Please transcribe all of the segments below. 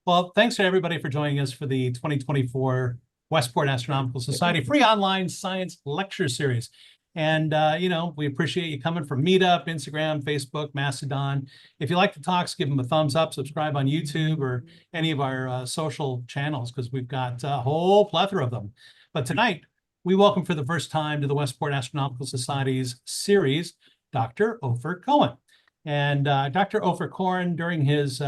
Well, thanks to everybody for joining us for the 2024 Westport Astronomical Society free online science lecture series. And, we appreciate you coming from Meetup, Instagram, Facebook, Mastodon. If you like the talks, give them a thumbs up, subscribe on YouTube or any of our social channels, because we've got a whole plethora of them. But tonight, we welcome for the first time to the Westport Astronomical Society's series, Dr. Ofer Cohen. And Dr. Ofer Cohen, during his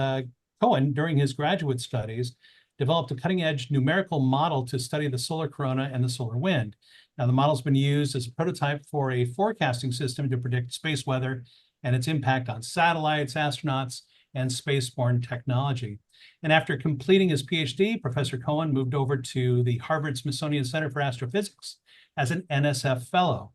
graduate studies, developed a cutting-edge numerical model to study the solar corona and the solar wind. Now, the model's been used as a prototype for a forecasting system to predict space weather and its impact on satellites, astronauts, and spaceborne technology. And after completing his PhD, Professor Cohen moved over to the Harvard-Smithsonian Center for Astrophysics as an NSF Fellow.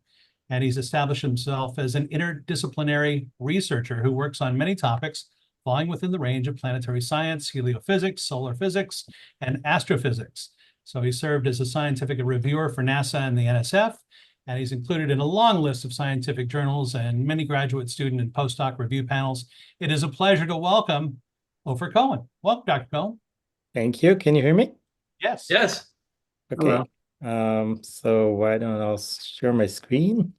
And he's established himself as an interdisciplinary researcher who works on many topics falling within the range of planetary science, heliophysics, solar physics, and astrophysics. So he served as a scientific reviewer for NASA and the NSF, and he's included in a long list of scientific journals and many graduate student and postdoc review panels. It is a pleasure to welcome Ofer Cohen. Welcome, Dr. Cohen. Thank you. Can you hear me? Yes. Yes. Okay. So why don't I share my screen?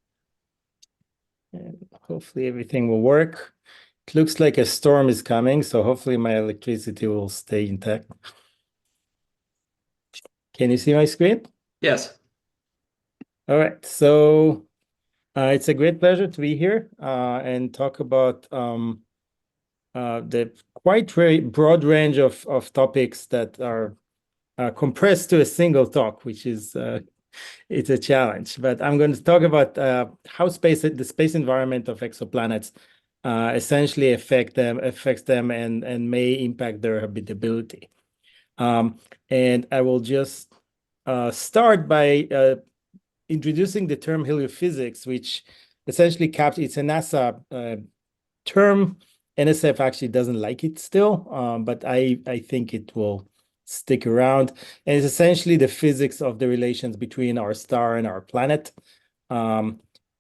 And hopefully everything will work. It looks like a storm is coming, so hopefully my electricity will stay intact. Can you see my screen? Yes. All right. So it's a great pleasure to be here and talk about the quite very broad range of topics that are compressed to a single talk, which is it's a challenge. But I'm going to talk about how the space environment of exoplanets essentially affects them and may impact their habitability. And I will just start by introducing the term heliophysics, which essentially it's a NASA term. NSF actually doesn't like it still, but I think it will stick around. And it's essentially the physics of the relations between our star and our planet.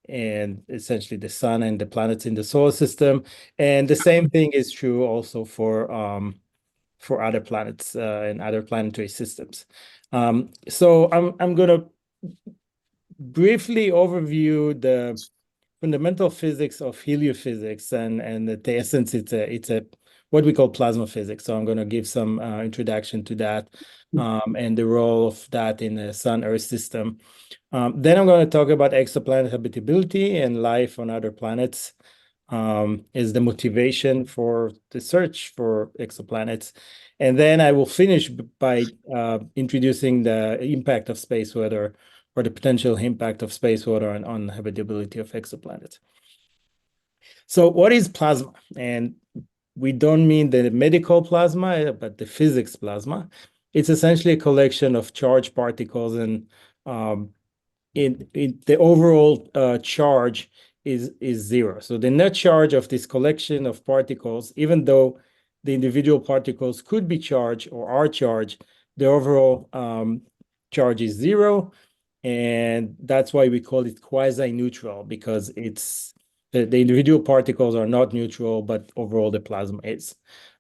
And essentially the sun and the planets in the solar system. And the same thing is true also for other planets and other planetary systems. So I'm going to briefly overview the fundamental physics of heliophysics, and the essence it's a what we call plasma physics. So I'm going to give some introduction to that and the role of that in the Sun-Earth system. Then I'm going to talk about exoplanet habitability and life on other planets is the motivation for the search for exoplanets. And then I will finish by introducing the impact of space weather, or the potential impact of space weather on habitability of exoplanets. So what is plasma? And we don't mean the medical plasma, but the physics plasma. It's essentially a collection of charged particles, and in the overall charge is zero. So the net charge of this collection of particles, even though the individual particles could be charged or are charged, the overall charge is zero. And that's why we call it quasi-neutral, because it's the individual particles are not neutral, but overall the plasma is.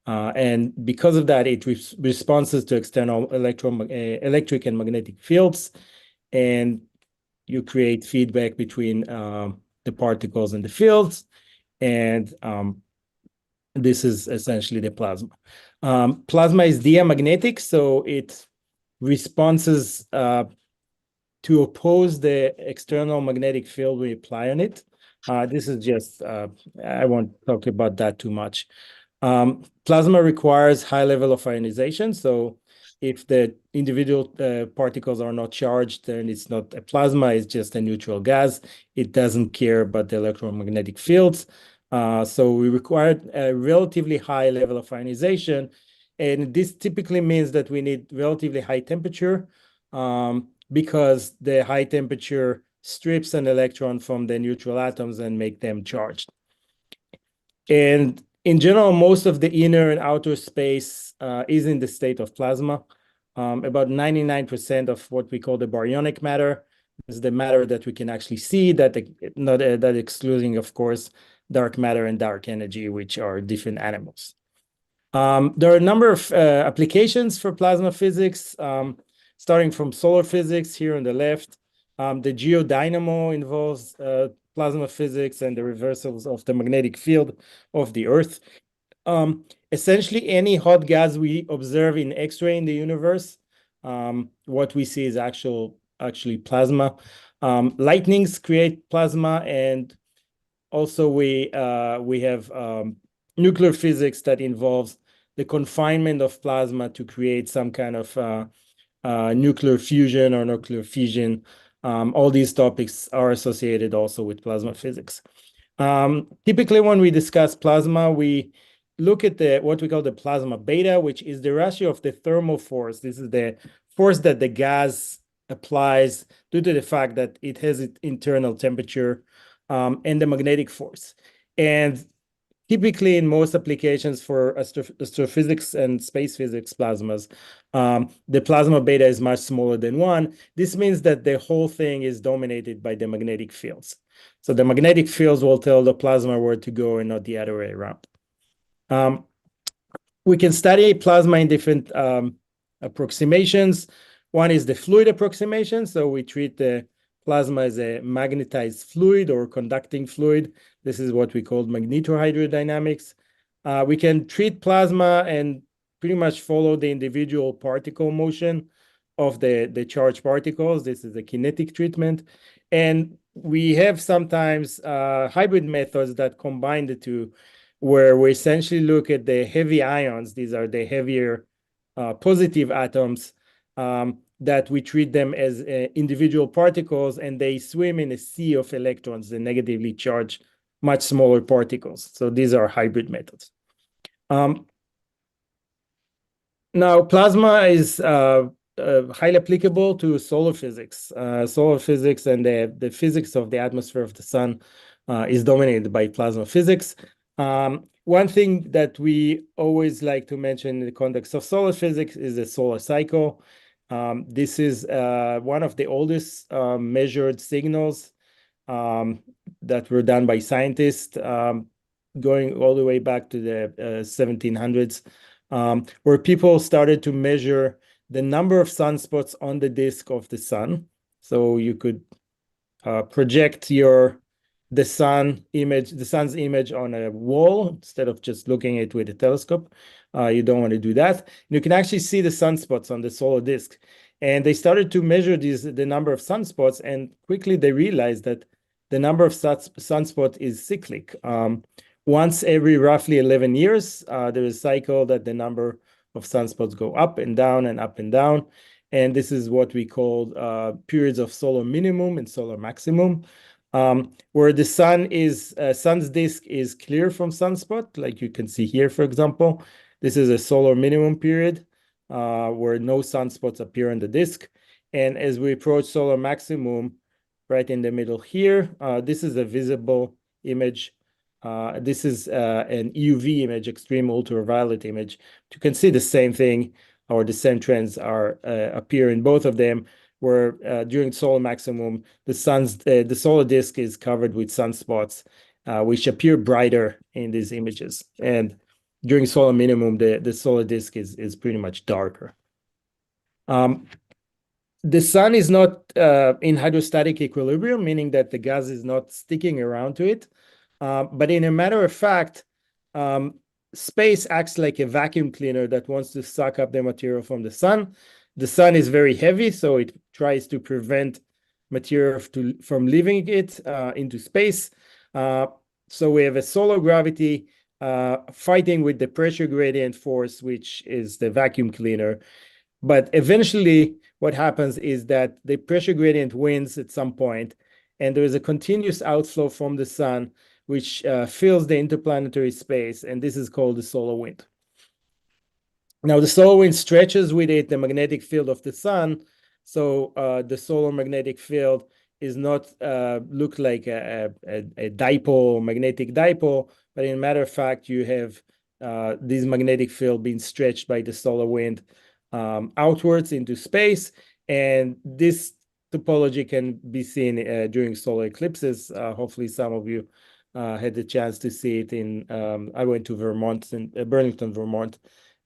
And because of that, it responds to external electric and magnetic fields, and you create feedback between the particles and the fields, and this is essentially the plasma. Plasma is diamagnetic, so it responds to oppose the external magnetic field we apply on it. This is just, I won't talk about that too much. Plasma requires high level of ionization. So if the individual particles are not charged, then it's not a plasma, it's just a neutral gas. It doesn't care about the electromagnetic fields. So we require a relatively high level of ionization. And this typically means that we need relatively high temperature, because the high temperature strips an electron from the neutral atoms and make them charged. And in general, most of the inner and outer space is in the state of plasma. About 99% of what we call the baryonic matter is the matter that we can actually see, that excluding, of course, dark matter and dark energy, which are different animals. There are a number of applications for plasma physics, starting from solar physics here on the left. The geodynamo involves plasma physics and the reversals of the magnetic field of the Earth. Essentially, any hot gas we observe in X-ray in the universe, what we see is actually plasma. Lightnings create plasma, and also we have nuclear physics that involves the confinement of plasma to create some kind of nuclear fusion or nuclear fission. All these topics are associated also with plasma physics. Typically, when we discuss plasma, we look at what we call the plasma beta, which is the ratio of the thermal force. This is the force that the gas applies due to the fact that it has its internal temperature, and the magnetic force. And typically, in most applications for astrophysics and space physics plasmas, the plasma beta is much smaller than 1. This means that the whole thing is dominated by the magnetic fields. So the magnetic fields will tell the plasma where to go and not the other way around. We can study plasma in different approximations. One is the fluid approximation. So we treat the plasma as a magnetized fluid or conducting fluid. This is what we call magnetohydrodynamics. We can treat plasma and pretty much follow the individual particle motion of the charged particles. This is a kinetic treatment. And we have sometimes hybrid methods that combine the two, where we essentially look at the heavy ions. These are the heavier positive atoms, that we treat them as individual particles, and they swim in a sea of electrons, the negatively charged, much smaller particles. So these are hybrid methods. Now, plasma is highly applicable to solar physics. Solar physics and the physics of the atmosphere of the sun is dominated by plasma physics. One thing that we always like to mention in the context of solar physics is the solar cycle. This is one of the oldest measured signals that were done by scientists, going all the way back to the 1700s, where people started to measure the number of sunspots on the disk of the sun. So you could project the sun's image on a wall instead of just looking at it with a telescope. You don't want to do that. You can actually see the sunspots on the solar disk. And they started to measure the number of sunspots, and quickly they realized that the number of sunspots is cyclic. Once every roughly 11 years, there is a cycle that the number of sunspots go up and down and up and down. And this is what we call periods of solar minimum and solar maximum, where the sun's disk is clear from sunspot, like you can see here, for example. This is a solar minimum period where no sunspots appear on the disk. And as we approach solar maximum, right in the middle here, this is a visible image. This is an EUV image, extreme ultraviolet image. You can see the same thing, or the same trends appear in both of them, where during solar maximum, the solar disk is covered with sunspots, which appear brighter in these images. And during solar minimum, the solar disk is pretty much darker. The sun is not in hydrostatic equilibrium, meaning that the gas is not sticking around to it. But in a matter of fact, space acts like a vacuum cleaner that wants to suck up the material from the sun. The sun is very heavy, so it tries to prevent material from leaving it into space. So we have a solar gravity fighting with the pressure gradient force, which is the vacuum cleaner. But eventually, what happens is that the pressure gradient wins at some point, and there is a continuous outflow from the sun, which fills the interplanetary space, and this is called the solar wind. Now, the solar wind stretches with it the magnetic field of the sun, so the solar magnetic field is not look like a dipole, magnetic dipole, but in matter of fact, you have this magnetic field being stretched by the solar wind outwards into space, and this topology can be seen during solar eclipses. Hopefully, some of you had the chance to see it in, I went to Vermont, in Burlington, Vermont,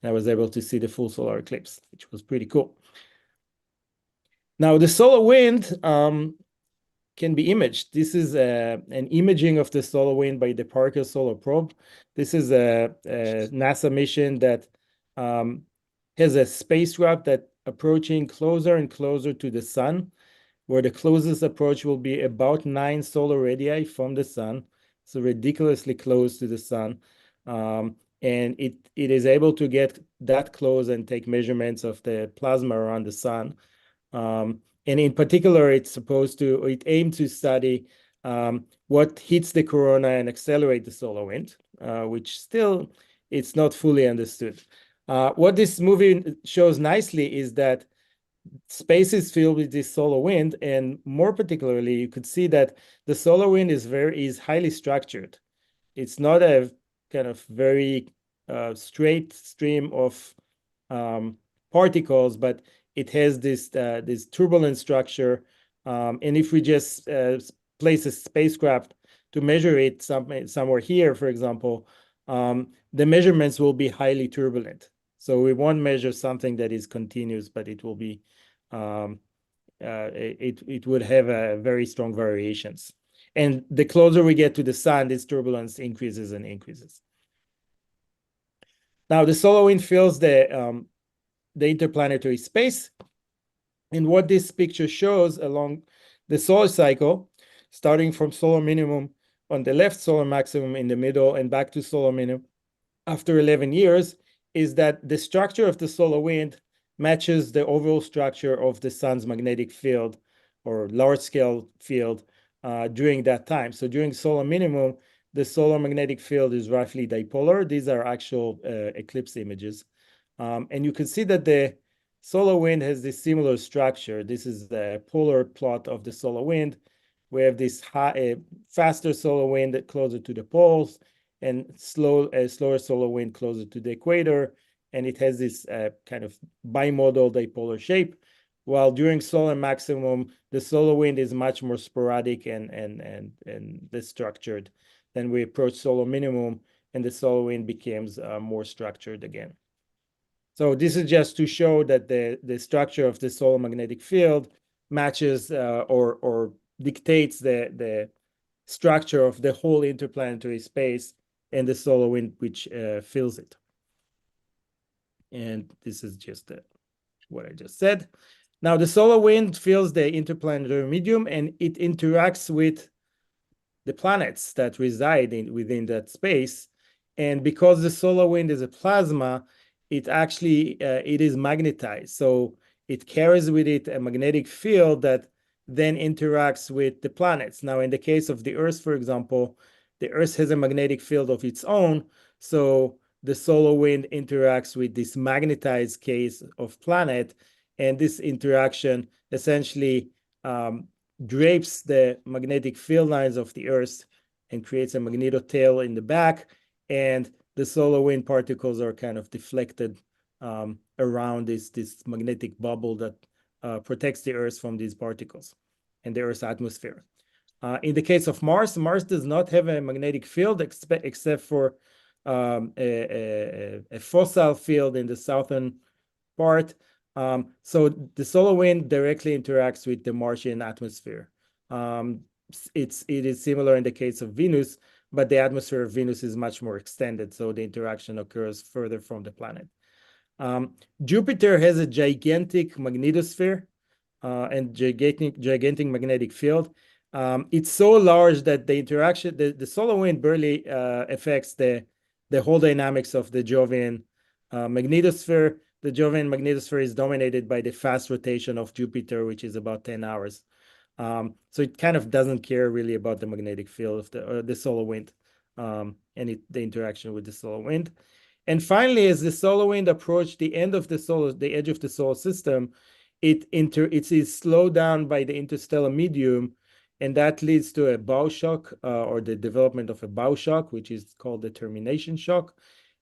and I was able to see the full solar eclipse, which was pretty cool. Now, the solar wind can be imaged. This is an imaging of the solar wind by the Parker Solar Probe. This is a NASA mission that has a spacecraft that approaching closer and closer to the sun, where the closest approach will be about 9 solar radii from the sun, so ridiculously close to the sun. And it is able to get that close and take measurements of the plasma around the sun. And in particular, it aimed to study what hits the corona and accelerate the solar wind, which still it's not fully understood. What this movie shows nicely is that space is filled with this solar wind, and more particularly, you could see that the solar wind is highly structured. It's not a kind of very straight stream of particles, but it has this turbulent structure. And if we just place a spacecraft to measure it somewhere here, for example, the measurements will be highly turbulent. So we won't measure something that is continuous, but it will be it would have very strong variations. And the closer we get to the sun, this turbulence increases and increases. Now, the solar wind fills the interplanetary space. And what this picture shows along the solar cycle, starting from solar minimum on the left, solar maximum in the middle, and back to solar minimum after 11 years, is that the structure of the solar wind matches the overall structure of the sun's magnetic field or large-scale field during that time. So during solar minimum, the solar magnetic field is roughly dipolar. These are actual eclipse images. And you can see that the solar wind has this similar structure. This is the polar plot of the solar wind. We have this faster solar wind closer to the poles and slower solar wind closer to the equator. And it has this kind of bimodal dipolar shape. While during solar maximum, the solar wind is much more sporadic and less structured. Then we approach solar minimum, and the solar wind becomes more structured again. So this is just to show that the structure of the solar magnetic field matches or dictates the structure of the whole interplanetary space and the solar wind which fills it. And this is just what I just said. Now, the solar wind fills the interplanetary medium, and it interacts with the planets that reside within that space. And because the solar wind is a plasma, it actually it is magnetized. So it carries with it a magnetic field that then interacts with the planets. Now, in the case of the Earth, for example, the Earth has a magnetic field of its own. So the solar wind interacts with this magnetized case of planet, and this interaction essentially drapes the magnetic field lines of the Earth and creates a magnetotail in the back, and the solar wind particles are kind of deflected around this magnetic bubble that protects the Earth from these particles and the Earth's atmosphere. In the case of Mars, Mars does not have a magnetic field except for a fossil field in the southern part. So the solar wind directly interacts with the Martian atmosphere. It is similar in the case of Venus, but the atmosphere of Venus is much more extended, so the interaction occurs further from the planet. Jupiter has a gigantic magnetosphere and gigantic magnetic field. It's so large that the interaction, the solar wind barely affects the whole dynamics of the Jovian magnetosphere. The Jovian magnetosphere is dominated by the fast rotation of Jupiter, which is about 10 hours. So it kind of doesn't care really about the magnetic field of the solar wind and the interaction with the solar wind. And finally, as the solar wind approached the edge of the solar system, it is slowed down by the interstellar medium, and that leads to a bow shock or the development of a bow shock, which is called the termination shock.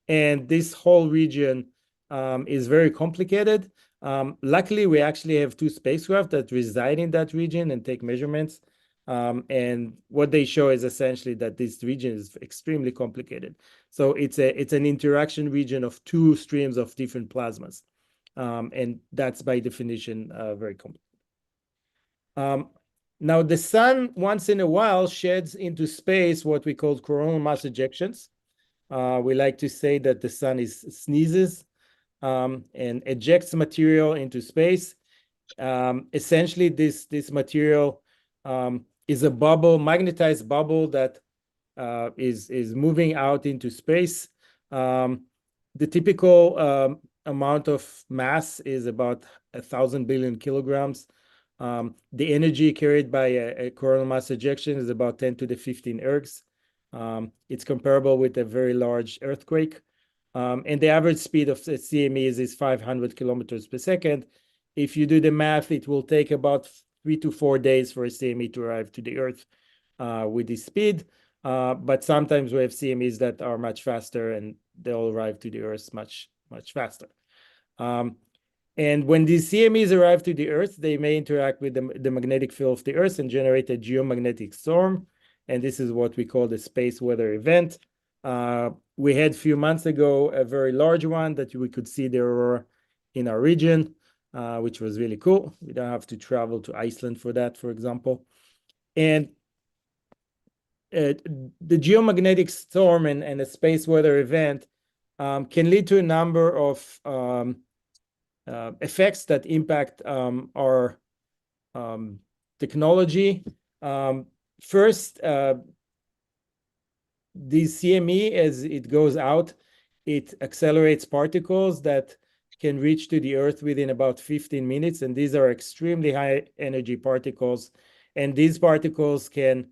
And this whole region is very complicated. Luckily, we actually have 2 spacecraft that reside in that region and take measurements. And what they show is essentially that this region is extremely complicated. So it's an interaction region of two streams of different plasmas. And that's by definition very complicated. Now, the sun once in a while sheds into space what we call coronal mass ejections. We like to say that the sun sneezes and ejects material into space. Essentially, this material is a bubble, magnetized bubble that is moving out into space. The typical amount of mass is about 1,000 billion kilograms. The energy carried by a coronal mass ejection is about 10 to the 15 ergs. It's comparable with a very large earthquake. And the average speed of the CMEs is 500 kilometers per second. If you do the math, it will take about 3 to 4 days for a CME to arrive to the Earth with this speed. But sometimes we have CMEs that are much faster and they'll arrive to the Earth much, much faster. And when these CMEs arrive to the Earth, they may interact with the magnetic field of the Earth and generate a geomagnetic storm. And this is what we call the space weather event. We had a few months ago a very large one that we could see the aurora in our region, which was really cool. We don't have to travel to Iceland for that, for example. And the geomagnetic storm and a space weather event can lead to a number of effects that impact our technology. First, the CME, as it goes out, it accelerates particles that can reach to the Earth within about 15 minutes. And these are extremely high energy particles. And these particles can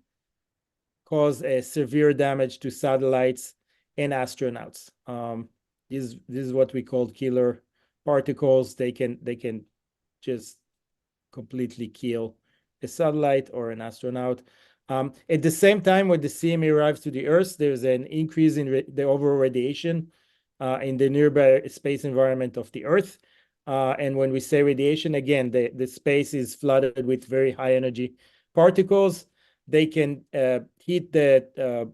cause a severe damage to satellites and astronauts. This is what we call killer particles. They can just completely kill a satellite or an astronaut. At the same time, when the CME arrives to the Earth, there's an increase in the overall radiation in the nearby space environment of the Earth. And when we say radiation, again, the space is flooded with very high energy particles. They can hit the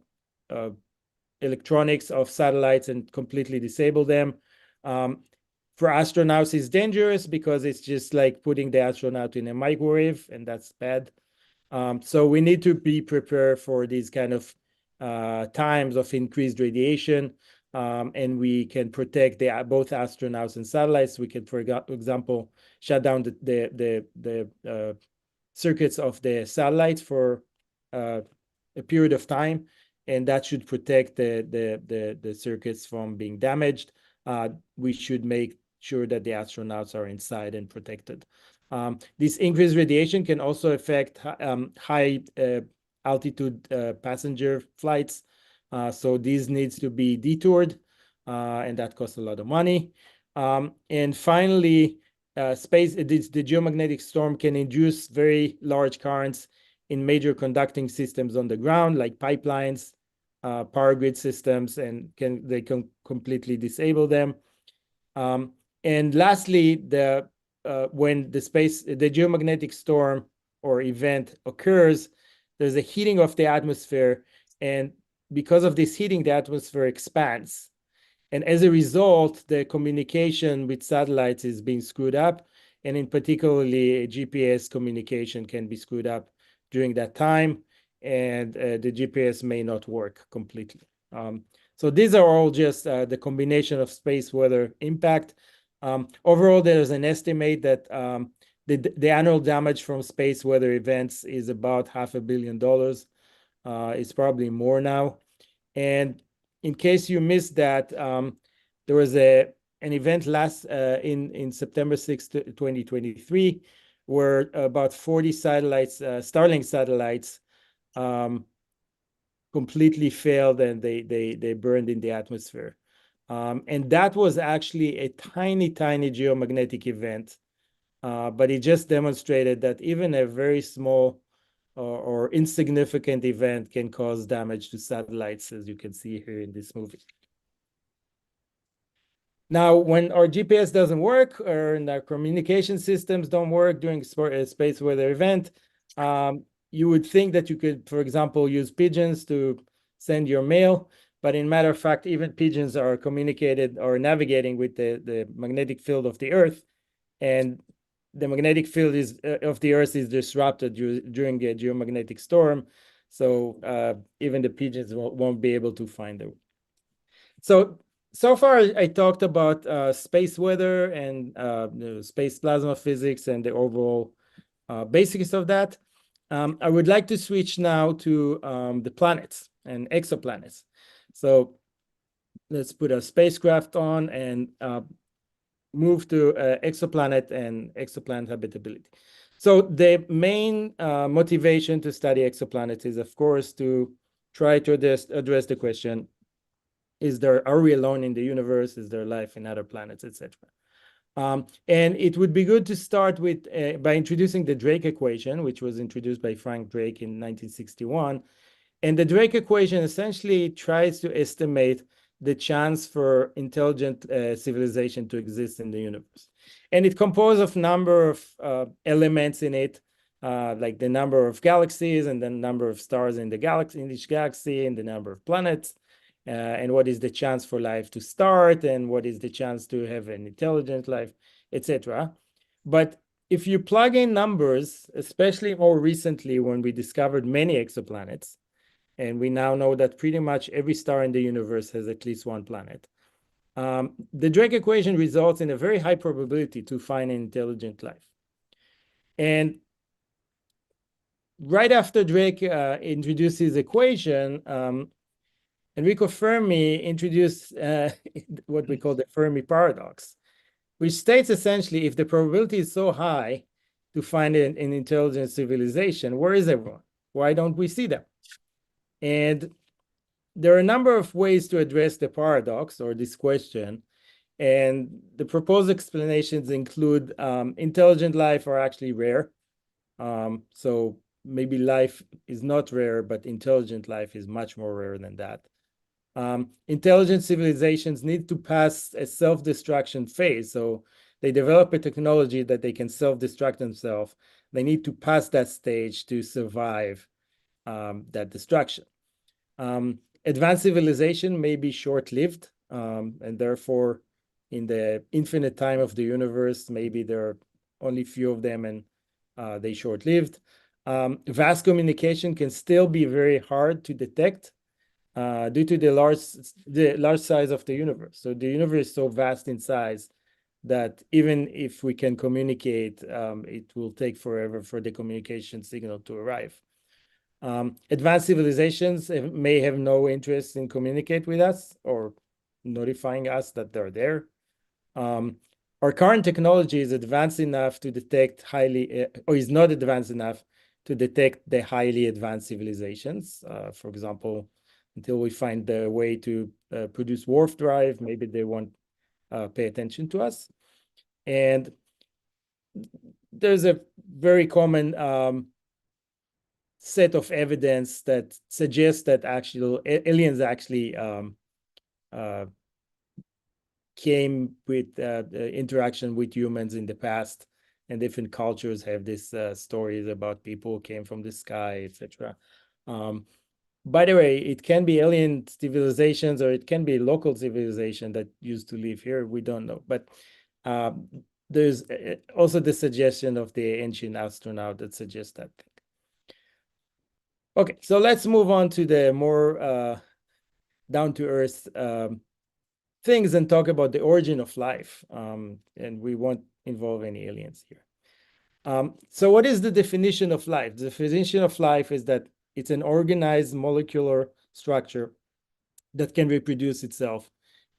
electronics of satellites and completely disable them. For astronauts, it's dangerous because it's just like putting the astronaut in a microwave, and that's bad. So we need to be prepared for these kind of times of increased radiation, and we can protect both astronauts and satellites. We can, for example, shut down the circuits of the satellites for a period of time, and that should protect the circuits from being damaged. We should make sure that the astronauts are inside and protected. This increased radiation can also affect high altitude passenger flights. So these needs to be detoured, and that costs a lot of money. And finally, the geomagnetic storm can induce very large currents in major conducting systems on the ground, like pipelines, power grid systems, and they can completely disable them. And lastly, when the geomagnetic storm or event occurs, there's a heating of the atmosphere, and because of this heating, the atmosphere expands. And as a result, the communication with satellites is being screwed up, and in particularly GPS communication can be screwed up during that time, and the GPS may not work completely. So these are all just the combination of space weather impact. Overall, there's an estimate that the annual damage from space weather events is about $500 million. It's probably more now. And in case you missed that, there was an event in September 6, 2023, where about 40 satellites, Starlink satellites, completely failed and they burned in the atmosphere. And that was actually a tiny geomagnetic event, but it just demonstrated that even a very small or insignificant event can cause damage to satellites, as you can see here in this movie. Now, when our GPS doesn't work or our communication systems don't work during a space weather event, you would think that you could, for example, use pigeons to send your mail, but in matter of fact, even pigeons are communicated or navigating with the magnetic field of the Earth, and the magnetic field of the Earth is disrupted during a geomagnetic storm, so even the pigeons won't be able to find them. So far, I talked about space weather and space plasma physics and the overall basics of that. I would like to switch now to the planets and exoplanets. So let's put a spacecraft on and move to exoplanet and exoplanet habitability. So the main motivation to study exoplanets is, of course, to try to address the question, are we alone in the universe? Is there life in other planets, etc.? And it would be good to start with by introducing the Drake equation, which was introduced by Frank Drake in 1961. And the Drake equation essentially tries to estimate the chance for intelligent civilization to exist in the universe. And it composed of a number of elements in it, like the number of galaxies and the number of stars in each galaxy, and the number of planets, and what is the chance for life to start, and what is the chance to have an intelligent life, etc. But if you plug in numbers, especially more recently when we discovered many exoplanets, and we now know that pretty much every star in the universe has at least one planet, the Drake equation results in a very high probability to find an intelligent life. And right after Drake introduced his equation, Enrico Fermi introduced what we call the Fermi paradox, which states essentially, if the probability is so high to find an intelligent civilization, where is everyone? Why don't we see them? And there are a number of ways to address the paradox or this question. And the proposed explanations include intelligent life are actually rare. So maybe life is not rare, but intelligent life is much more rare than that. Intelligent civilizations need to pass a self-destruction phase. So they develop a technology that they can self-destruct themselves. They need to pass that stage to survive that destruction. Advanced civilization may be short-lived, and therefore, in the infinite time of the universe, maybe there are only few of them, and they short-lived. Vast communication can still be very hard to detect due to the large size of the universe. So the universe is so vast in size that even if we can communicate, it will take forever for the communication signal to arrive. Advanced civilizations may have no interest in communicate with us or notifying us that they're there. Our current technology is advanced enough to detect or is not advanced enough to detect the highly advanced civilizations. For example, until we find the way to produce warp drive, maybe they won't pay attention to us. And there's a very common set of evidence that suggests that aliens actually came with interaction with humans in the past, and different cultures have these stories about people who came from the sky, etc. By the way, it can be alien civilizations, or it can be local civilization that used to live here. We don't know, but there's also the suggestion of the ancient astronaut that suggests that thing. Okay, so let's move on to the more down-to-earth things and talk about the origin of life. And we won't involve any aliens here. So what is the definition of life? The definition of life is that it's an organized molecular structure that can reproduce itself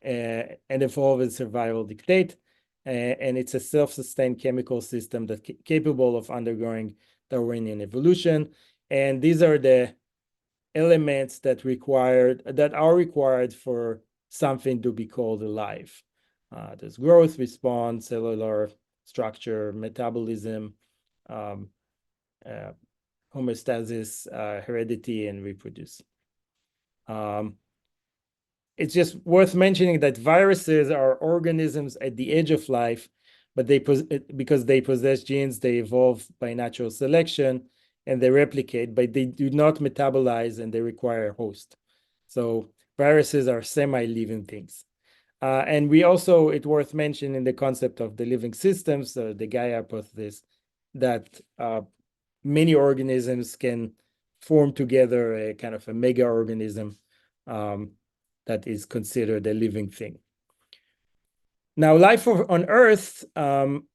and evolve and survival dictate. And it's a self-sustained chemical system that's capable of undergoing Darwinian evolution. And these are the elements that are required for something to be called alive. There's growth, response, cellular structure, metabolism, homeostasis, heredity, and reproducing. It's just worth mentioning that viruses are organisms at the edge of life, but because they possess genes, they evolve by natural selection, and they replicate, but they do not metabolize and they require a host. So viruses are semi-living things. And we also, it's worth mentioning the concept of the living systems, the Gaia hypothesis, that many organisms can form together a kind of a mega organism that is considered a living thing. Now, life on Earth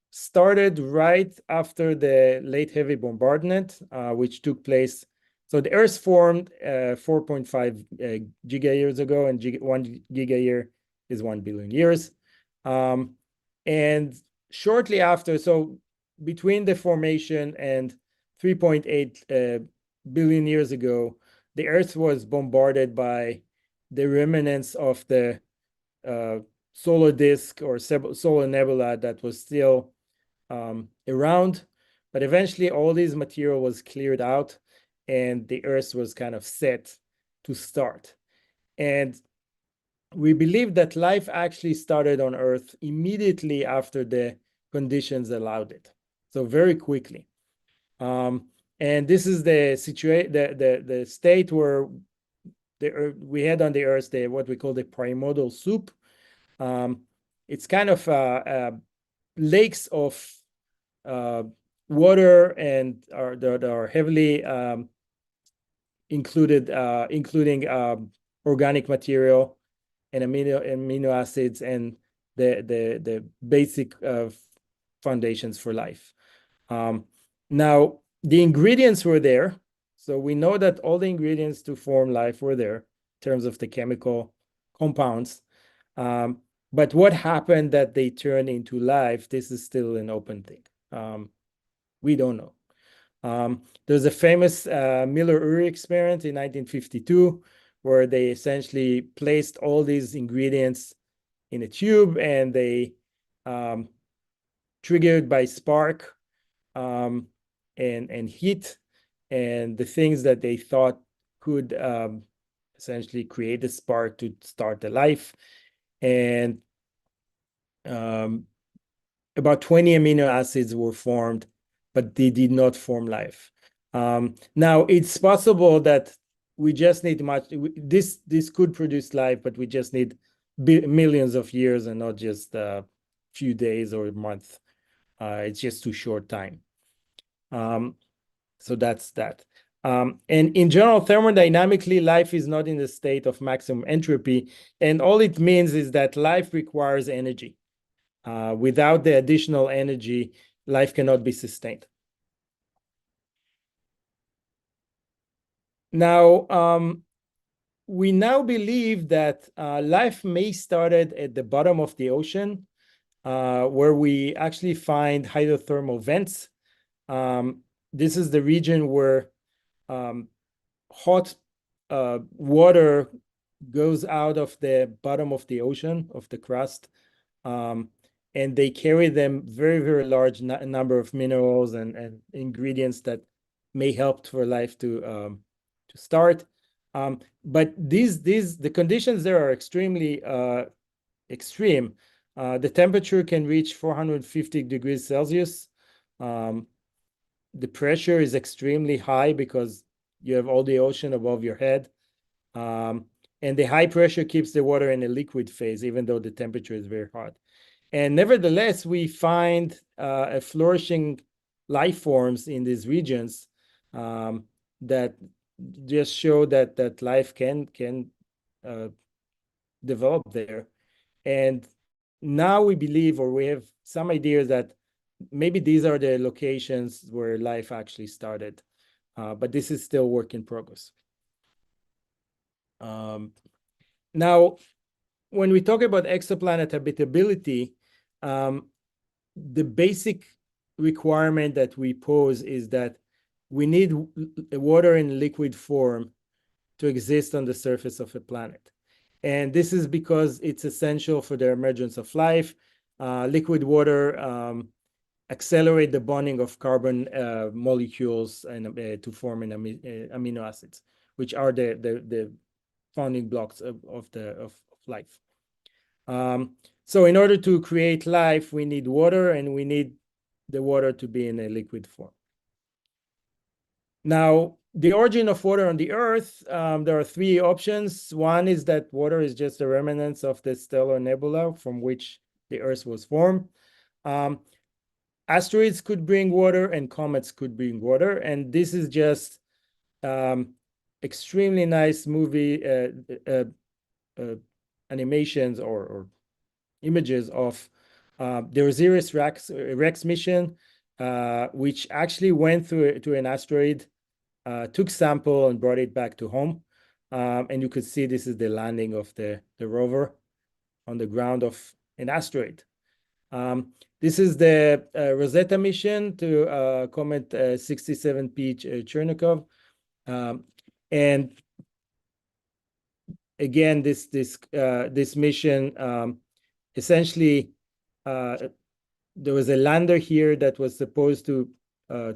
started right after the late heavy bombardment, which took place. So the Earth formed 4.5 gigayears ago, and 1 gigayear is 1 billion years. And shortly after, so between the formation and 3.8 billion years ago, the Earth was bombarded by the remnants of the solar disk or solar nebula that was still around. But eventually all this material was cleared out and the Earth was kind of set to start. And we believe that life actually started on Earth immediately after the conditions allowed it. So very quickly. And this is the situation, the state where we had on the Earth what we call the primordial soup. It's kind of lakes of water and that are heavily including organic material and amino acids and the basic foundations for life. Now, the ingredients were there. So we know that all the ingredients to form life were there in terms of the chemical compounds. But what happened that they turned into life, this is still an open thing. We don't know. There's a famous Miller-Urey experiment in 1952, where they essentially placed all these ingredients in a tube and they triggered by spark and heat, and the things that they thought could essentially create a spark to start the life. And about 20 amino acids were formed, but they did not form life. Now, it's possible that we just need this could produce life, but we just need millions of years and not just a few days or a month. It's just too short time. So that's that. And in general, thermodynamically, life is not in the state of maximum entropy. And all it means is that life requires energy. Without the additional energy, life cannot be sustained. Now, we now believe that life may started at the bottom of the ocean, where we actually find hydrothermal vents. This is the region where hot water goes out of the bottom of the ocean, of the crust, and they carry them very, very large number of minerals and ingredients that may help for life to start. But the conditions there are extremely extreme. The temperature can reach 450 degrees Celsius. The pressure is extremely high because you have all the ocean above your head. And the high pressure keeps the water in a liquid phase, even though the temperature is very hot. And nevertheless, we find a flourishing life forms in these regions that just show that life can develop there. And now we believe, or we have some ideas that maybe these are the locations where life actually started, but this is still work in progress. Now, when we talk about exoplanet habitability, the basic requirement that we pose is that we need water in liquid form to exist on the surface of a planet. And this is because it's essential for the emergence of life. Liquid water accelerate the bonding of carbon molecules and to form an amino acids, which are the founding blocks of life. So in order to create life, we need water, and we need the water to be in a liquid form. Now, the origin of water on the Earth, there are three options. One is that water is just a remnants of the stellar nebula from which the Earth was formed. Asteroids could bring water and comets could bring water. And this is just extremely nice movie animations or images of the OSIRIS-REx mission, which actually went to an asteroid, took sample and brought it back to home. And you could see this is the landing of the rover on the ground of an asteroid. This is the Rosetta mission to comet 67P Chernikov. And again, this mission essentially, there was a lander here that was supposed to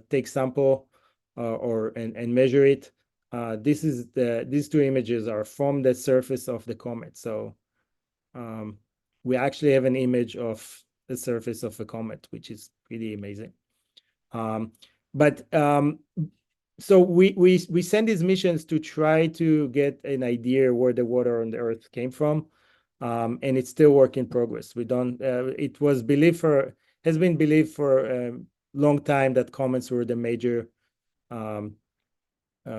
take sample and measure it. These two images are from the surface of the comet. So we actually have an image of the surface of a comet, which is pretty amazing. So we send these missions to try to get an idea where the water on the Earth came from, and it's still work in progress. We don't. It has been believed for a long time that comets were the major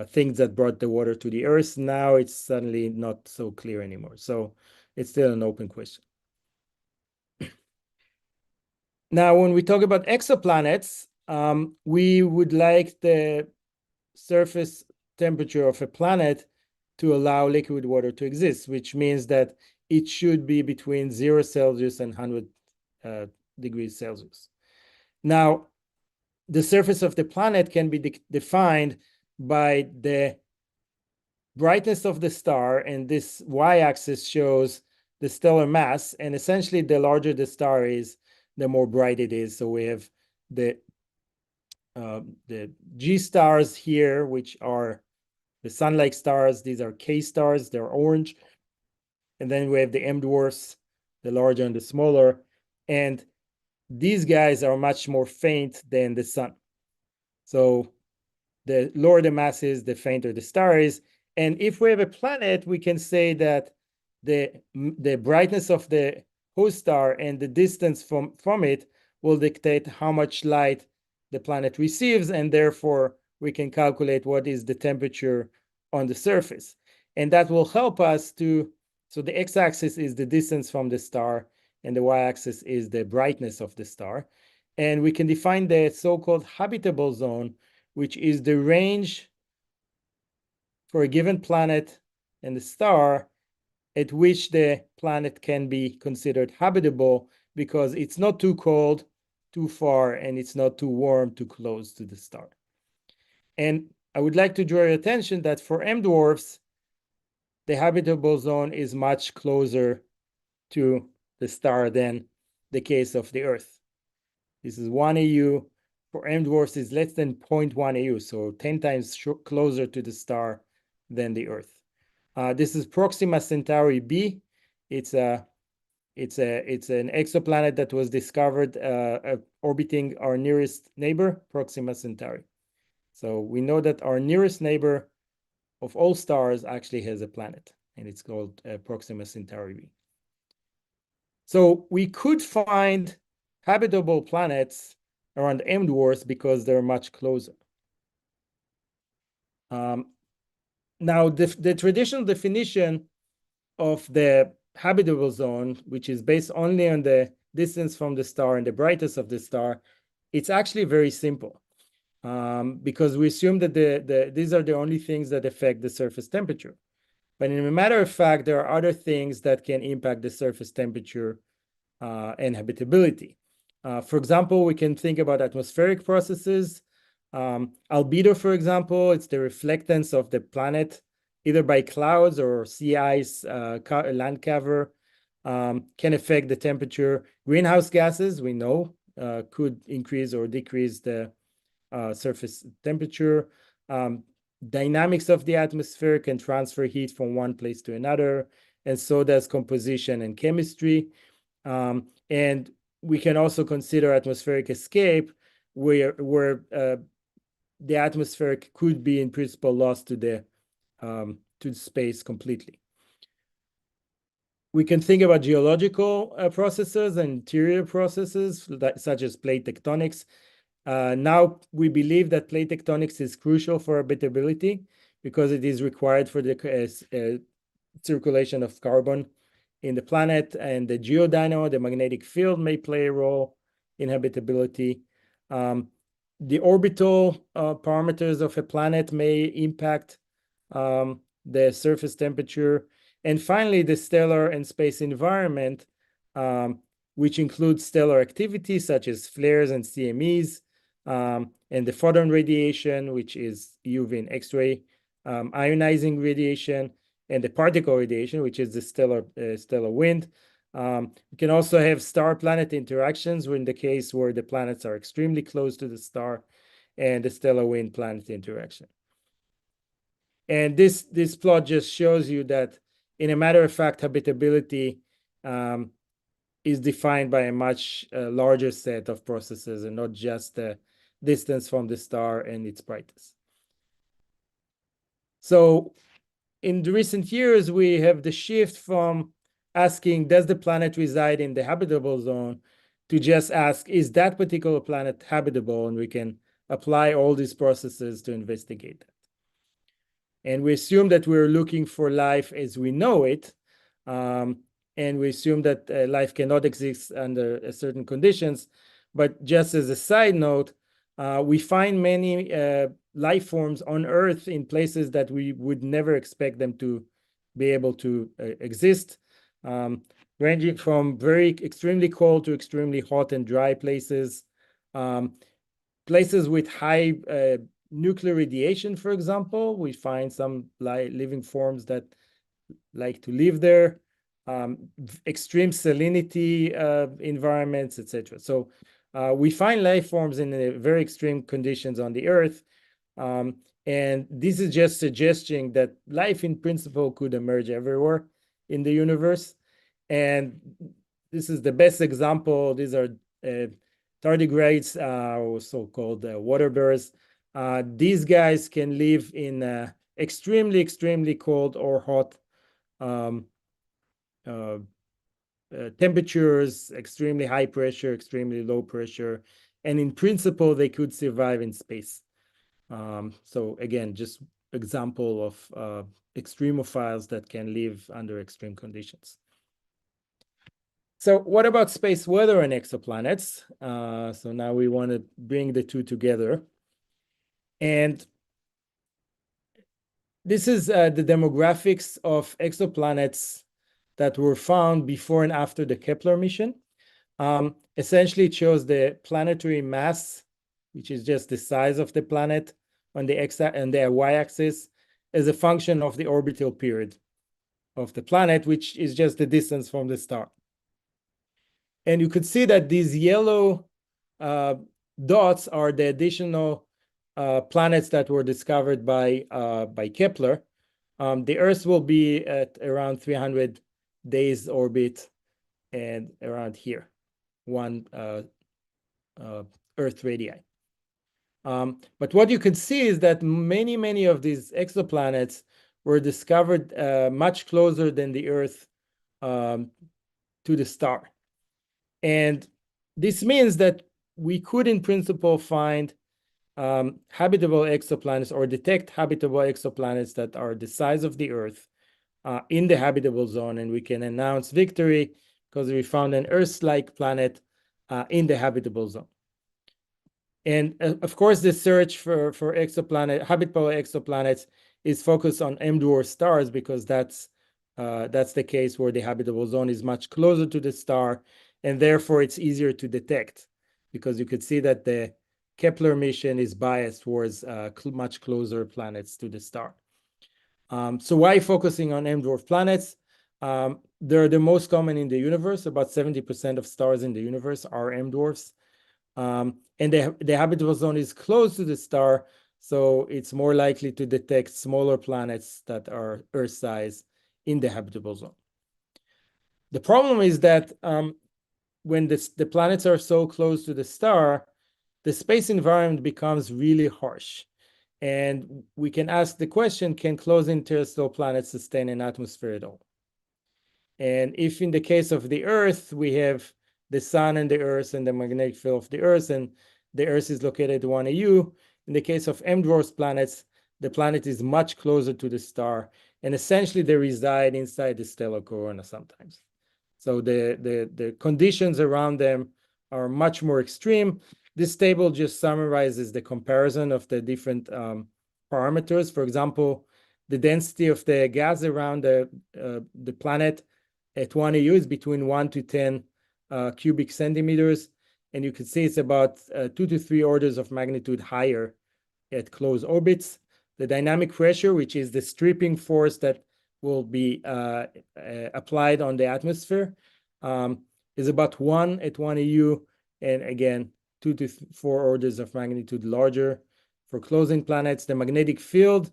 things that brought the water to the Earth. Now it's suddenly not so clear anymore. So it's still an open question. Now, when we talk about exoplanets, we would like the surface temperature of a planet to allow liquid water to exist, which means that it should be between 0 Celsius and 100 degrees Celsius. Now, the surface of the planet can be defined by the brightness of the star, and this y-axis shows the stellar mass, and essentially the larger the star is, the more bright it is. So we have the G stars here, which are the sun-like stars. These are K stars, they're orange. And then we have the M dwarfs, the larger and the smaller. And these guys are much more faint than the sun. So the lower the mass is, the fainter the star is. And if we have a planet, we can say that the brightness of the host star and the distance from it will dictate how much light the planet receives, and therefore we can calculate what is the temperature on the surface. And that will help us so the x-axis is the distance from the star, and the y-axis is the brightness of the star. And we can define the so-called habitable zone, which is the range for a given planet and the star at which the planet can be considered habitable, because it's not too cold, too far, and it's not too warm, too close to the star. And I would like to draw your attention that for M dwarfs, the habitable zone is much closer to the star than the case of the Earth. This is 1 AU. For M dwarfs, is less than 0.1 AU, so 10 times closer to the star than the Earth. This is Proxima Centauri b. It's an exoplanet that was discovered orbiting our nearest neighbor, Proxima Centauri. So we know that our nearest neighbor of all stars actually has a planet, and it's called Proxima Centauri b. So we could find habitable planets around M dwarfs because they're much closer. Now, the traditional definition of the habitable zone, which is based only on the distance from the star and the brightness of the star, it's actually very simple, because we assume that these are the only things that affect the surface temperature. But in a matter of fact, there are other things that can impact the surface temperature and habitability. For example, we can think about atmospheric processes. Albedo, for example, it's the reflectance of the planet, either by clouds or sea ice, land cover, can affect the temperature. Greenhouse gases, we know, could increase or decrease the surface temperature. Dynamics of the atmosphere can transfer heat from one place to another, and so does composition and chemistry. And we can also consider atmospheric escape, where the atmosphere could be in principle lost to the space completely. We can think about geological processes and interior processes such as plate tectonics. Now we believe that plate tectonics is crucial for habitability because it is required for the circulation of carbon in the planet, and the geodynamo, the magnetic field, may play a role in habitability. The orbital parameters of a planet may impact the surface temperature. And finally, the stellar and space environment, which includes stellar activity such as flares and CMEs, and the photon radiation, which is UV and X-ray ionizing radiation, and the particle radiation, which is the stellar wind. You can also have star-planet interactions in the case where the planets are extremely close to the star, and the stellar wind-planet interaction. And this plot just shows you that, in a matter of fact, habitability is defined by a much larger set of processes and not just the distance from the star and its brightness. So in the recent years, we have the shift from asking, does the planet reside in the habitable zone, to just ask, is that particular planet habitable? And we can apply all these processes to investigate that. And we assume that we're looking for life as we know it. And we assume that life cannot exist under certain conditions. But just as a side note, we find many life forms on Earth in places that we would never expect them to be able to exist, ranging from very extremely cold to extremely hot and dry places, places with high nuclear radiation, for example. We find some living forms that like to live there, extreme salinity environments, etc. So we find life forms in very extreme conditions on the Earth. And this is just suggesting that life in principle could emerge everywhere in the universe. And this is the best example. These are tardigrades, or so-called water bears. These guys can live in extremely, extremely cold or hot temperatures, extremely high pressure, extremely low pressure. And in principle, they could survive in space. So again, just example of extremophiles that can live under extreme conditions. So what about space weather and exoplanets? So now we want to bring the two together. And this is the demographics of exoplanets that were found before and after the Kepler mission. Essentially, it shows the planetary mass, which is just the size of the planet on the y-axis, as a function of the orbital period of the planet, which is just the distance from the star. And you could see that these yellow dots are the additional planets that were discovered by Kepler. The Earth will be at around 300 days orbit and around here, one Earth radii. But what you can see is that many of these exoplanets were discovered much closer than the Earth to the star. And this means that we could, in principle, find habitable exoplanets or detect habitable exoplanets that are the size of the Earth in the habitable zone. And we can announce victory because we found an Earth-like planet in the habitable zone. And of course, the search for habitable exoplanets is focused on M-dwarf stars because that's the case where the habitable zone is much closer to the star, and therefore it's easier to detect because you could see that the Kepler mission is biased towards much closer planets to the star. So why focusing on M-dwarf planets? They're the most common in the universe. About 70% of stars in the universe are M-dwarfs. And the habitable zone is close to the star, so it's more likely to detect smaller planets that are Earth-size in the habitable zone. The problem is that when the planets are so close to the star, the space environment becomes really harsh. And we can ask the question, can close-in terrestrial planets sustain an atmosphere at all? And if in the case of the Earth, we have the sun and the Earth and the magnetic field of the Earth, and the Earth is located at 1 AU, in the case of M-dwarf planets, the planet is much closer to the star, and essentially they reside inside the stellar corona sometimes. So the conditions around them are much more extreme. This table just summarizes the comparison of the different parameters. For example, the density of the gas around the planet at 1 AU is between 1 to 10 cubic centimeters. And you can see it's about 2 to 3 orders of magnitude higher at close orbits. The dynamic pressure, which is the stripping force that will be applied on the atmosphere, is about 1 at 1 AU, and again, 2 to 4 orders of magnitude larger for close-in planets. The magnetic field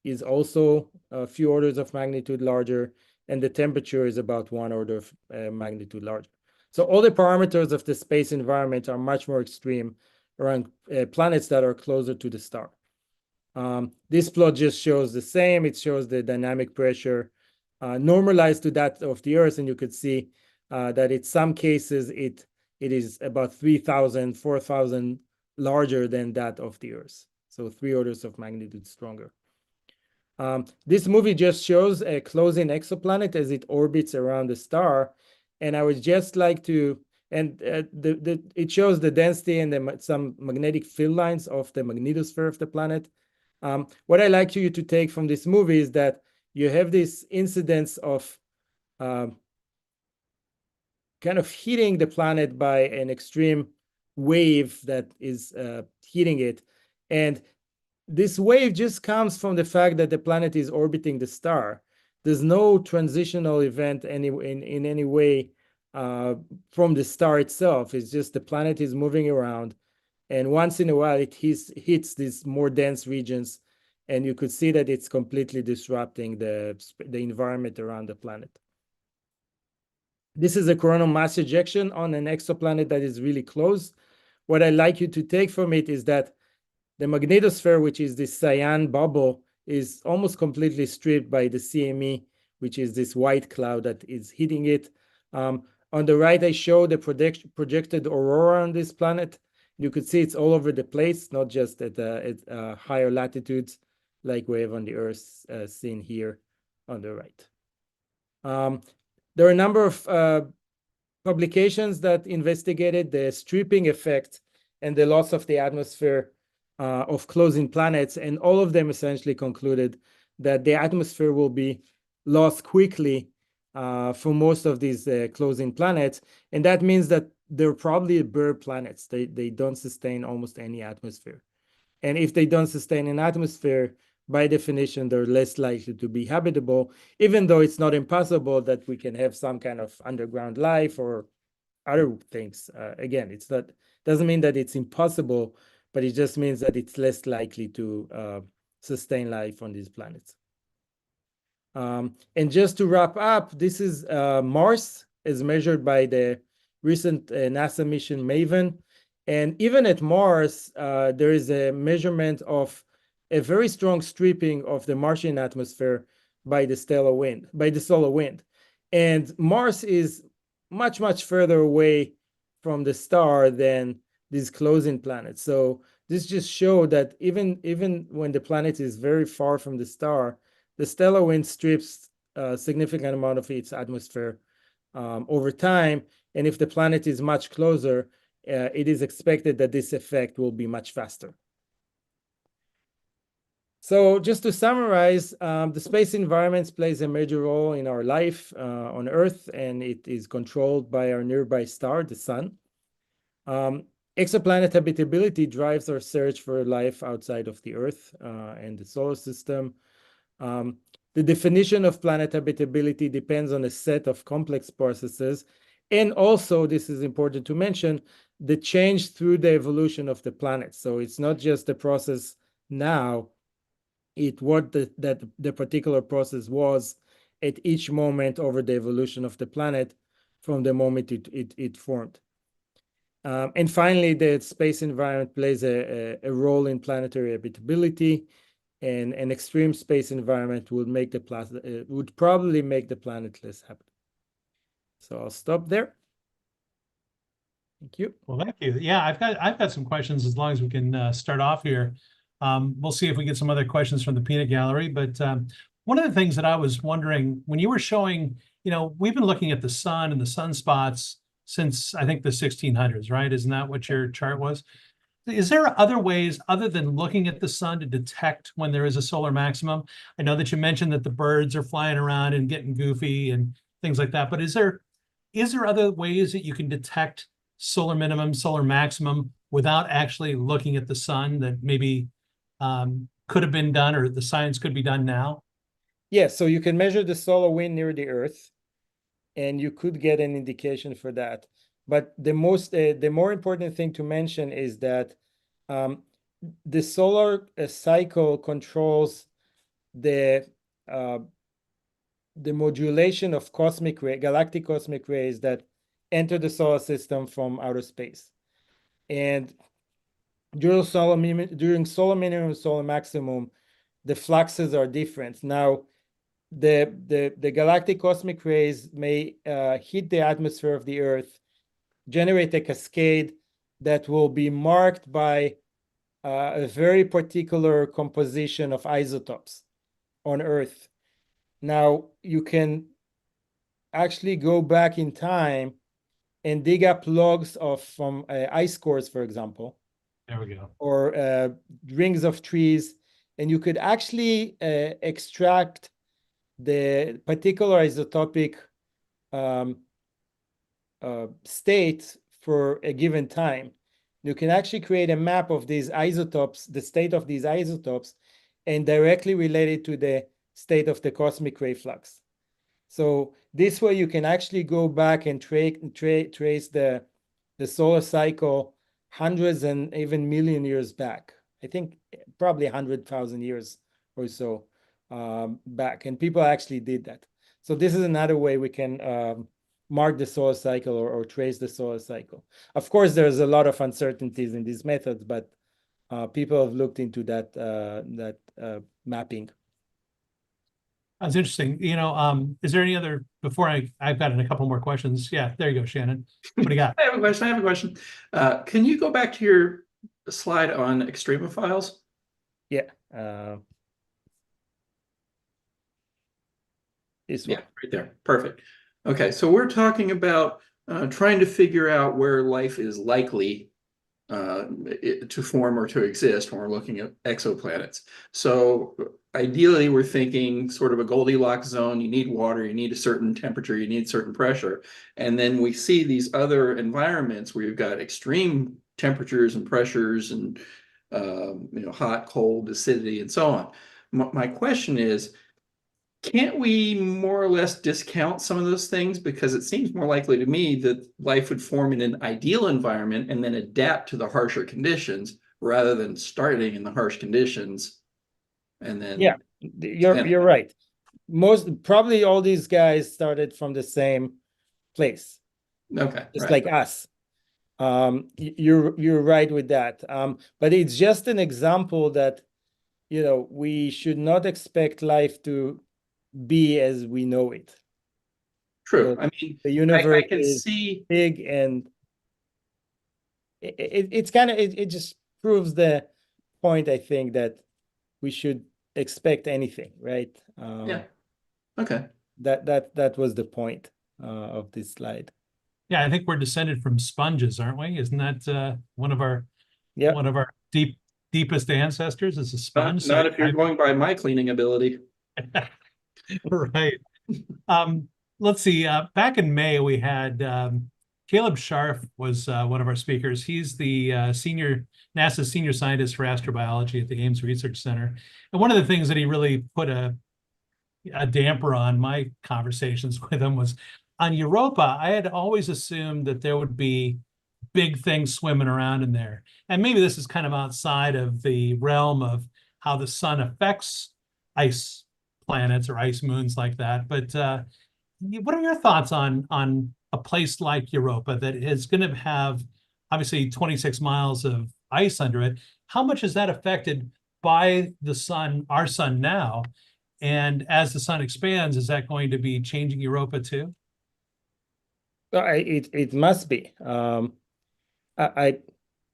is also a few orders of magnitude larger, and the temperature is about 1 order of magnitude larger. So all the parameters of the space environment are much more extreme around planets that are closer to the star. This plot just shows the same. It shows the dynamic pressure normalized to that of the Earth, and you could see that in some cases it is about 3,000, 4,000 larger than that of the Earth. So 3 orders of magnitude stronger. This movie just shows a close-in exoplanet as it orbits around the star, and I would just like to, and it shows the density and some magnetic field lines of the magnetosphere of the planet. What I like you to take from this movie is that you have this incidence of kind of hitting the planet by an extreme wave that is hitting it. And this wave just comes from the fact that the planet is orbiting the star. There's no transitional event in any way from the star itself. It's just the planet is moving around, and once in a while it hits these more dense regions, and you could see that it's completely disrupting the environment around the planet. This is a coronal mass ejection on an exoplanet that is really close. What I'd like you to take from it is that the magnetosphere, which is this cyan bubble, is almost completely stripped by the CME, which is this white cloud that is hitting it. On the right, I show the projected aurora on this planet. You could see it's all over the place, not just at higher latitudes like we have on the Earth, seen here on the right. There are a number of publications that investigated the stripping effect and the loss of the atmosphere of close-in planets, and all of them essentially concluded that the atmosphere will be lost quickly for most of these close-in planets, and that means that they're probably bare planets. They don't sustain almost any atmosphere, and if they don't sustain an atmosphere, by definition, they're less likely to be habitable, even though it's not impossible that we can have some kind of underground life or other things. Again, it's not, doesn't mean that it's impossible, but it just means that it's less likely to sustain life on these planets. And just to wrap up, this is Mars as measured by the recent NASA mission MAVEN. And even at Mars, there is a measurement of a very strong stripping of the Martian atmosphere by the stellar wind, by the solar wind. And Mars is much, much further away from the star than these close-in planets. So this just showed that even when the planet is very far from the star, the stellar wind strips a significant amount of its atmosphere over time. And if the planet is much closer, it is expected that this effect will be much faster. So just to summarize, the space environment plays a major role in our life on Earth, and it is controlled by our nearby star, the sun. Exoplanet habitability drives our search for life outside of the Earth and the solar system. The definition of planet habitability depends on a set of complex processes. And also, this is important to mention, the change through the evolution of the planet. So it's not just the process now, it's what the particular process was at each moment over the evolution of the planet from the moment it formed. And finally, the space environment plays a role in planetary habitability, and an extreme space environment would probably make the planet less habitable. So I'll stop there. Thank you. Well, thank you. Yeah, I've got some questions as long as we can start off here. We'll see if we get some other questions from the peanut gallery. But one of the things that I was wondering when you were showing, we've been looking at the sun and the sunspots since I think the 1600s, right? Isn't that what your chart was? Is there other ways other than looking at the sun to detect when there is a solar maximum? I know that you mentioned that the birds are flying around and getting goofy and things like that, but is there other ways that you can detect solar minimum, solar maximum without actually looking at the sun that maybe could have been done or the science could be done now? Yes, so you can measure the solar wind near the Earth, and you could get an indication for that. But the more important thing to mention is that the solar cycle controls the modulation of galactic cosmic rays that enter the solar system from outer space. And during solar minimum and solar maximum, the fluxes are different. Now, the galactic cosmic rays may hit the atmosphere of the Earth, generate a cascade that will be marked by a very particular composition of isotopes on Earth. Now, you can actually go back in time and dig up logs from ice cores, for example. There we go. Or rings of trees, and you could actually extract the particular isotopic state for a given time. You can actually create a map of these isotopes, the state of these isotopes, and directly relate it to the state of the cosmic ray flux. So this way you can actually go back and trace the solar cycle hundreds and even million years back. I think probably 100,000 years or so back, and people actually did that. So this is another way we can mark the solar cycle or trace the solar cycle. Of course, there's a lot of uncertainties in these methods, but people have looked into that mapping. That's interesting. Is there any other, before I've got a couple more questions. Yeah, there you go, Shannon. What do you got? I have a question. Can you go back to your slide on extremophiles? Yeah. This one. Yeah, right there. Perfect. Okay, so we're talking about trying to figure out where life is likely to form or to exist when we're looking at exoplanets. So ideally, we're thinking sort of a Goldilocks zone. You need water, you need a certain temperature, you need certain pressure. And then we see these other environments where you've got extreme temperatures and pressures and hot, cold, acidity, and so on. My question is, can't we more or less discount some of those things? Because it seems more likely to me that life would form in an ideal environment and then adapt to the harsher conditions rather than starting in the harsh conditions and then. Yeah, you're right. Probably all these guys started from the same place. Okay. Just like us. You're right with that. But it's just an example that, we should not expect life to be as we know it. True. I mean, the universe I can is see big, and it just proves the point, I think, that we should expect anything, right? yeah. Okay. That was the point of this slide. Yeah, I think we're descended from sponges, aren't we? Isn't that one of our deepest ancestors is a sponge? Not if you're going by my cleaning ability. Right. Let's see. Back in May, we had Caleb Scharf was one of our speakers. He's the NASA senior scientist for astrobiology at the Ames Research Center. And one of the things that he really put a damper on my conversations with him was on Europa. I had always assumed that there would be big things swimming around in there. And maybe this is kind of outside of the realm of how the sun affects ice planets or ice moons like that. But what are your thoughts on a place like Europa that is going to have obviously 26 miles of ice under it. How much is that affected by the sun, our sun now? And as the sun expands, is that going to be changing Europa too? It must be. I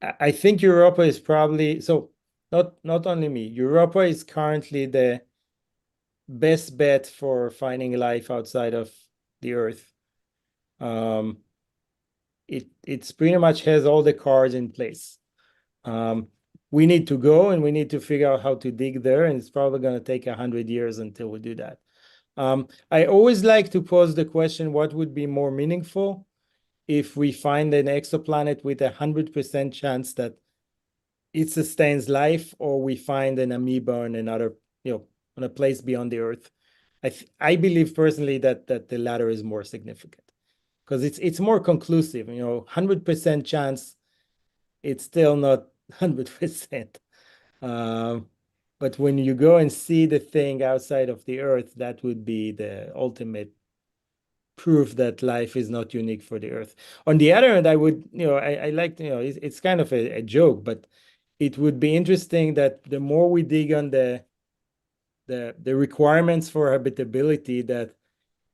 I think Europa is probably, so not only me. Europa is currently the best bet for finding life outside of the Earth. It's pretty much has all the cards in place. We need to go and we need to figure out how to dig there, and it's probably going to take 100 years until we do that. I always like to pose the question, what would be more meaningful if we find an exoplanet with 100% chance that it sustains life, or we find an amoeba in another, on a place beyond the Earth? I believe personally that the latter is more significant because it's more conclusive. 100% chance, it's still not 100%. But when you go and see the thing outside of the Earth, that would be the ultimate proof that life is not unique for the Earth. On the other hand, I would, I like, it's kind of a joke, but it would be interesting that the more we dig on the requirements for habitability, that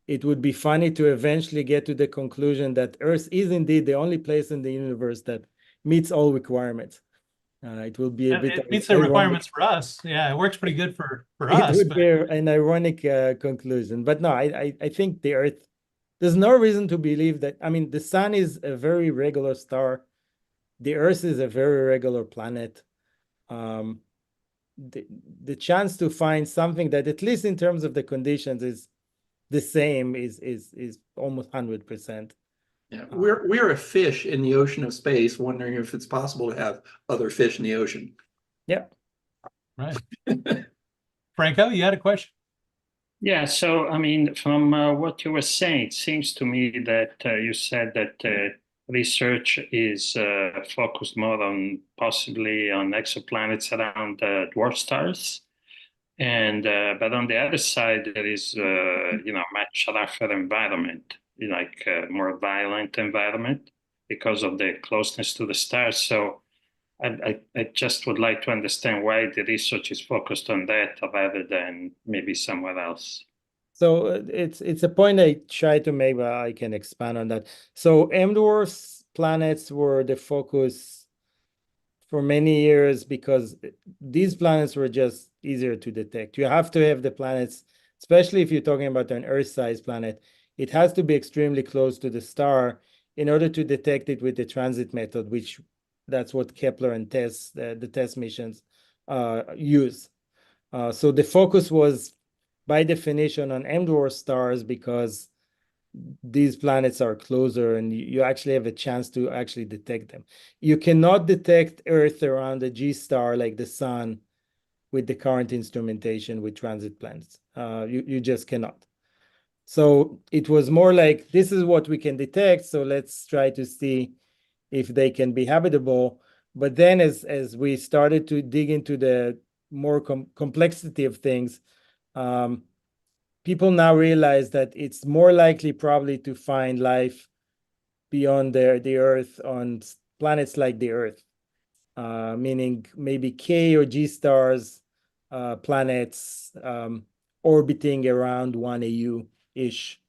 it would be funny to eventually get to the conclusion that Earth is indeed the only place in the universe that meets all requirements. It will be a bit. It meets the requirements for us. Yeah, it works pretty good for us. It would be an ironic conclusion, but no, I think the Earth. There's no reason to believe that. I mean, the sun is a very regular star. The Earth is a very regular planet. The chance to find something that, at least in terms of the conditions, is the same is almost 100%. Yeah, we're a fish in the ocean of space, wondering if it's possible to have other fish in the ocean. Yeah. Right. Franco, you had a question? Yeah, so I mean, from what you were saying, it seems to me that you said that research is focused more on possibly on exoplanets around dwarf stars, and but on the other side there is much rougher environment, like more violent environment because of the closeness to the stars. So I just would like to understand why the research is focused on that rather than maybe somewhere else. So it's a point I try to make, but I can expand on that. So M-dwarf planets were the focus for many years because these planets were just easier to detect. You have to have the planets, especially if you're talking about an Earth-sized planet, it has to be extremely close to the star in order to detect it with the transit method, which that's what Kepler and the TESS missions use. So the focus was, by definition, on M-dwarf stars because these planets are closer and you actually have a chance to actually detect them. You cannot detect Earth around a G star like the sun with the current instrumentation with transit planets. You just cannot. So it was more like, this is what we can detect, so let's try to see if they can be habitable. But then as we started to dig into the more complexity of things, people now realize that it's more likely probably to find life beyond the Earth on planets like the Earth, meaning maybe K or G stars planets orbiting around 1 AU-ish,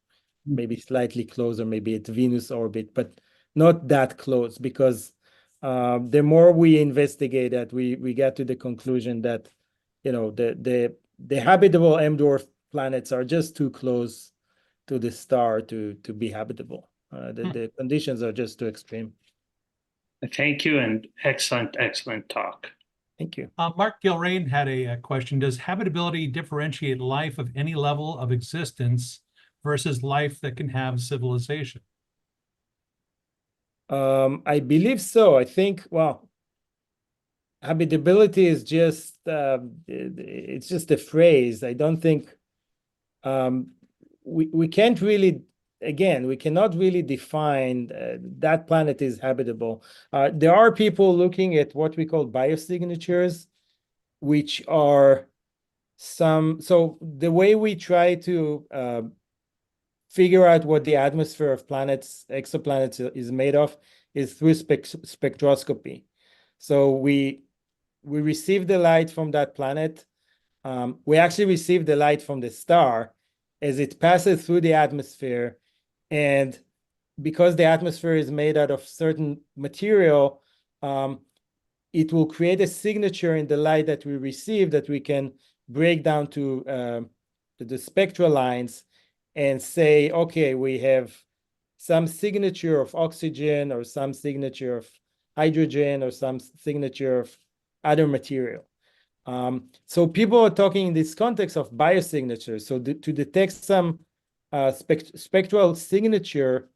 maybe slightly closer, maybe at Venus orbit, but not that close, because the more we investigate that, we get to the conclusion that the habitable M-dwarf planets are just too close to the star to be habitable. The conditions are just too extreme. Thank you, and excellent talk. Thank you. Mark Gilrain had a question. Does habitability differentiate life of any level of existence versus life that can have civilization? I believe so. I think, well, habitability is just it's just a phrase. I don't think we can't really, again, we cannot really define that planet is habitable. There are people looking at what we call biosignatures, which are so the way we try to figure out what the atmosphere of planets, exoplanets, is made of is through spectroscopy. So we receive the light from that planet. We actually receive the light from the star as it passes through the atmosphere. And because the atmosphere is made out of certain material, it will create a signature in the light that we receive that we can break down to the spectral lines and say, okay, we have some signature of oxygen or some signature of hydrogen or some signature of other material. So people are talking in this context of biosignatures. So to detect some spectral signature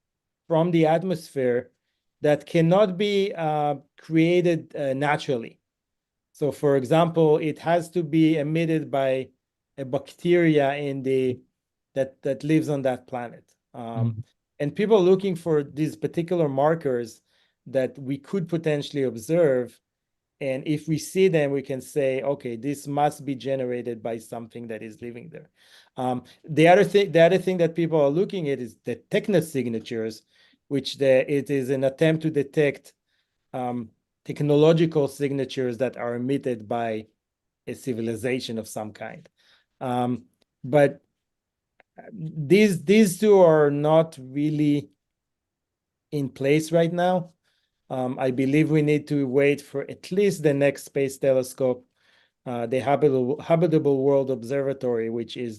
from the atmosphere that cannot be created naturally. So for example, it has to be emitted by a bacteria that lives on that planet. And people are looking for these particular markers that we could potentially observe. And if we see them, we can say, okay, this must be generated by something that is living there. The other thing that people are looking at is the technosignatures, which it is an attempt to detect technological signatures that are emitted by a civilization of some kind. But these two are not really in place right now. I believe we need to wait for at least the next space telescope, the Habitable World Observatory, which is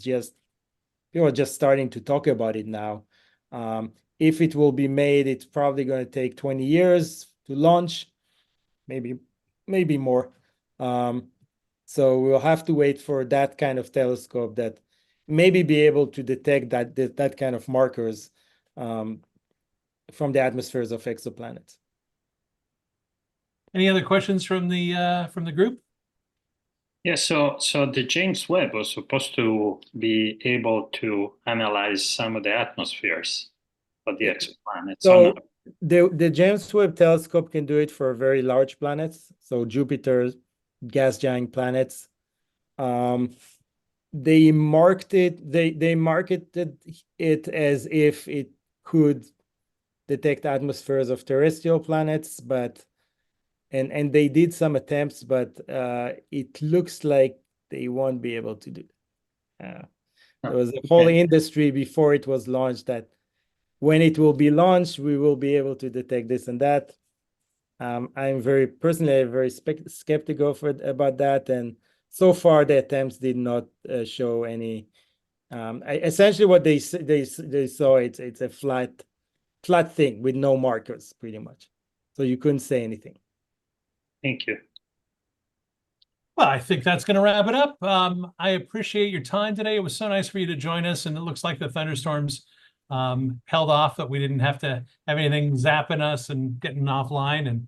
people are just starting to talk about it now. If it will be made, it's probably going to take 20 years to launch, maybe more. So we'll have to wait for that kind of telescope that maybe be able to detect that kind of markers from the atmospheres of exoplanets. Any other questions from the group? Yeah, so the James Webb was supposed to be able to analyze some of the atmospheres of the exoplanets. So the James Webb telescope can do it for very large planets, so Jupiter, gas giant planets. They marketed it as if it could detect atmospheres of terrestrial planets, but and they did some attempts, but it looks like they won't be able to do it. There was a whole industry before it was launched that when it will be launched, we will be able to detect this and that. I'm very skeptical about that, and so far the attempts did not show any. Essentially, what they saw it's a flat thing with no markers, pretty much. So you couldn't say anything. Thank you. Well, I think that's going to wrap it up. I appreciate your time today. It was so nice for you to join us, and it looks like the thunderstorms held off, that we didn't have to have anything zapping us and getting offline.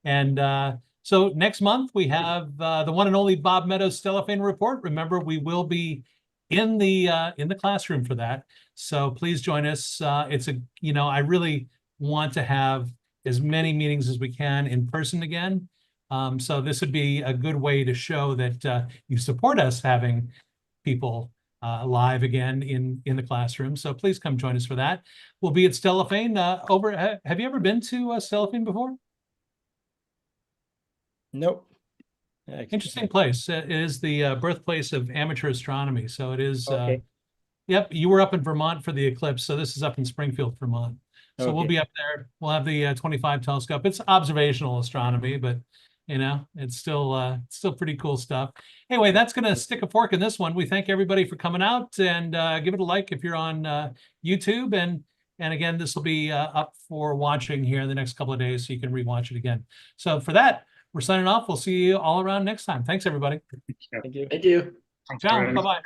And so next month we have the one and only Bob Meadows Stellafane Report. Remember, we will be in the classroom for that. So please join us. I really want to have as many meetings as we can in person again. So this would be a good way to show that you support us having people live again in the classroom. So please come join us for that. We'll be at Stellafane. Have you ever been to Stellafane before? Nope. Interesting place. It is the birthplace of amateur astronomy. So it is. Okay. Yep, you were up in Vermont for the eclipse, so this is up in Springfield, Vermont. So we'll Okay. be up there. We'll have the 25 telescope. It's observational astronomy, but it's still pretty cool stuff. Anyway, that's going to stick a fork in this one. We thank everybody for coming out, and give it a like if you're on YouTube. And again, this will be up for watching here in the next couple of days, so you can rewatch it again. So for that, we're signing off. We'll see you all around next time. Thanks, everybody. Thank you. Thank you. Thanks Ciao. very much. Bye-bye.